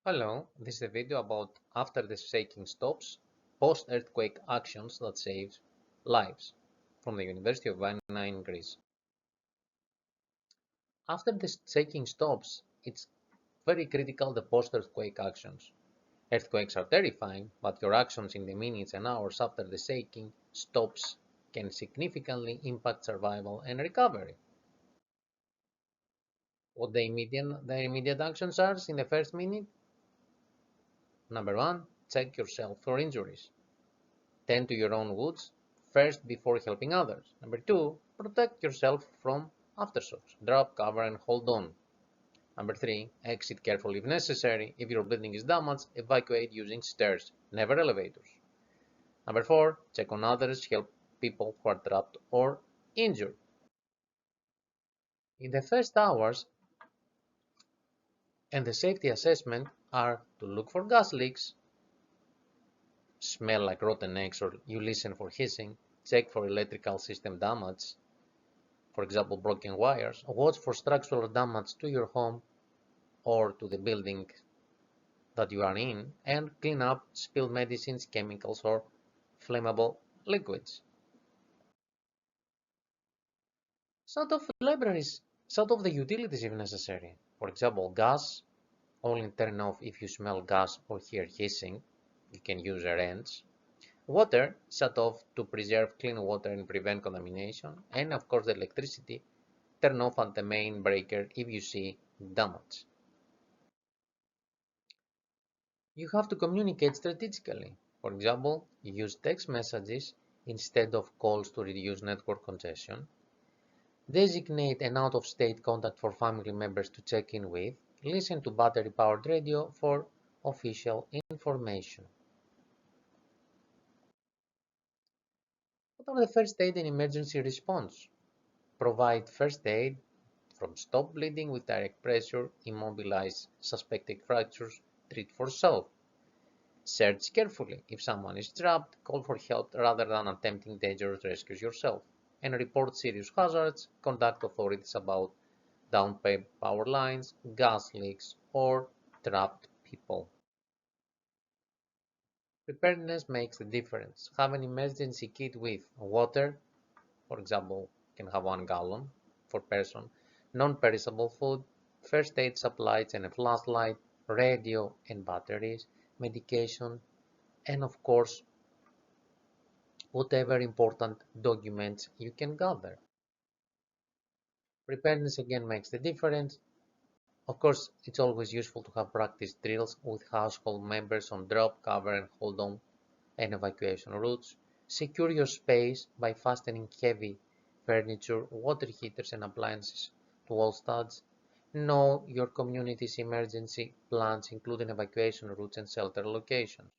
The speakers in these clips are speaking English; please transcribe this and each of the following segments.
Hello, this is a video about after the shaking stops, post-earthquake actions that save lives from the University of Vienna in Greece. After the shaking stops, it's very critical the post-earthquake actions. Earthquakes are terrifying, but your actions in the minutes and hours after the shaking stops can significantly impact survival and recovery. What the immediate actions are in the first minute? Number one, check yourself for injuries. Tend to your own wounds first before helping others. Number two, protect yourself from aftershocks. Drop, cover, and hold on. Number three, exit carefully if necessary. If your building is damaged, evacuate using stairs, never elevators. Number four, check on others, help people who are trapped or injured. In the first hours, and the safety assessment are to look for gas leaks, smell like rotten eggs, or you listen for hissing, check for electrical system damage, for example, broken wires, watch for structural damage to your home or to the building that you are in, and clean up spilled medicines, chemicals, or flammable liquids. Shut off libraries, shut off the utilities if necessary. For example, gas, only turn off if you smell gas or hear hissing. You can use a wrench. Water, shut off to preserve clean water and prevent contamination. And of course, the electricity, turn off at the main breaker if you see damage. You have to communicate strategically. For example, use text messages instead of calls to reduce network congestion. Designate an out-of-state contact for family members to check in with. Listen to battery-powered radio for official information. What are the first aid and emergency response? Provide first aid from stop bleeding with direct pressure, immobilize suspected fractures, treat for shock. Search carefully. If someone is trapped, call for help rather than attempting dangerous rescues yourself. And report serious hazards. Contact authorities about downed power lines, gas leaks, or trapped people. Preparedness makes the difference. Have an emergency kit with water, for example, you can have 1 gallon per person, non-perishable food, first aid supplies and a flashlight, radio and batteries, medication, and of course whatever important documents you can gather. Preparedness again makes the difference. Of course, it's always useful to have practice drills with household members on drop, cover, and hold on and evacuation routes. Secure your space by fastening heavy furniture, water heaters, and appliances to wall studs. Know your community's emergency plans, including evacuation routes and shelter locations.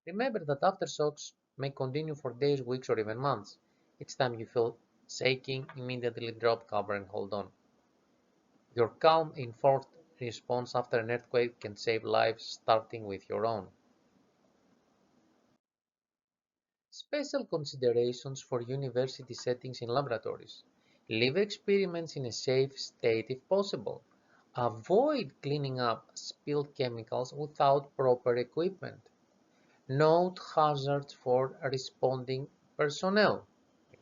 Remember that aftershocks may continue for days, weeks, or even months. Each time you feel shaking, immediately drop, cover, and hold on. Your calm, informed response after an earthquake can save lives, starting with your own. Special considerations for university settings in laboratories. Leave experiments in a safe state if possible. Avoid cleaning up spilled chemicals without proper equipment. Note hazards for responding personnel.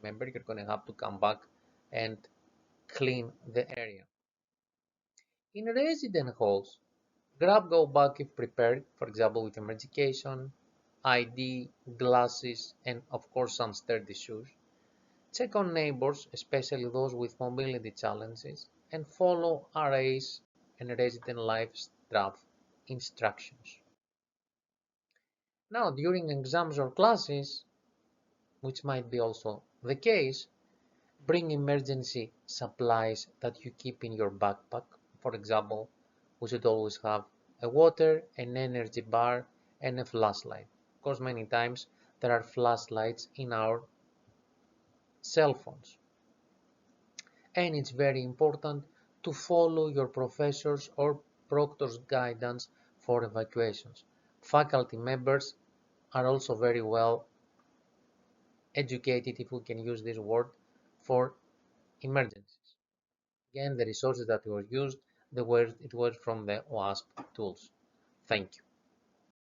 Remember, you're going to have to come back and clean the area. In resident halls, grab go bag if prepared, for example with medication, ID, glasses, and of course some sturdy shoes. Check on neighbors, especially those with mobility challenges, and follow RAs and resident life staff instructions. Now, during exams or classes, which might be also the case, bring emergency supplies that you keep in your backpack. For example, we should always have a water, an energy bar, and a flashlight. Of course, many times there are flashlights in our cell phones. And it's very important to follow your professor's or proctor's guidance for evacuations. Faculty members are also very well educated, if we can use this word, for emergencies. Again, the resources that were used, it was from the OASP tools. Thank you.